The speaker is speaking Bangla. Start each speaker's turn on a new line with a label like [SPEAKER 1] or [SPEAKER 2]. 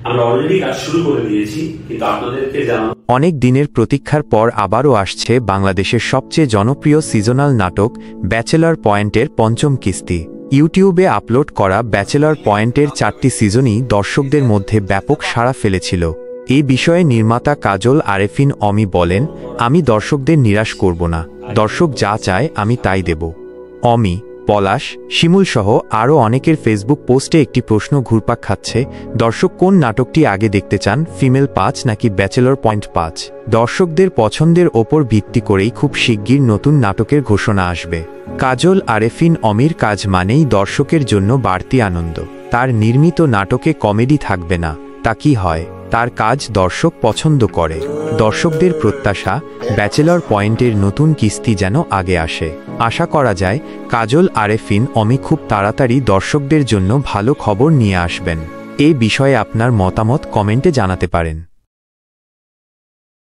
[SPEAKER 1] আমরা অলরেডি কাজ শুরু করে দিয়েছি, কিন্তু আপনাদেরকে জানানো
[SPEAKER 2] অনেক দিনের প্রতীক্ষার পর আবারও আসছে বাংলাদেশের সবচেয়ে জনপ্রিয় সিজনাল নাটক ব্যাচেলর পয়েন্টের পঞ্চম কিস্তি। ইউটিউবে আপলোড করা ব্যাচেলর পয়েন্টের 4টি সিজনই দর্শকদের মধ্যে ব্যাপক সাড়া ফেলেছিল। এই বিষয়ে নির্মাতা কাজল আরেফিন অমি বলেন, আমি দর্শকদের নিরাশ করব না, দর্শক যা চায় আমি তাই দেব। অমি, পলাশ, শিমুল সহ আরও অনেকের ফেসবুক পোস্টে একটি প্রশ্ন ঘুরপাক খাচ্ছে, দর্শক কোন নাটকটি আগে দেখতে চান, ফিমেল 5 নাকি ব্যাচেলর পয়েন্ট 5? দর্শকদের পছন্দের ওপর ভিত্তি করেই খুব শিগগির নতুন নাটকের ঘোষণা আসবে। কাজল আরেফিন অমির কাজ মানেই দর্শকের জন্য বাড়তি আনন্দ। তার নির্মিত নাটকে কমেডি থাকবে না, তা কি হয়? তার কাজ দর্শক পছন্দ করে। দর্শকদের প্রত্যাশা ব্যাচেলর পয়েন্টের নতুন কিস্তি যেন আগে আসে। আশা করা যায় কাজল আরেফিন অমি খুব তাড়াতাড়ি দর্শকদের জন্য ভালো খবর নিয়ে আসবেন। এই বিষয়ে আপনার মতামত কমেন্টে জানাতে পারেন।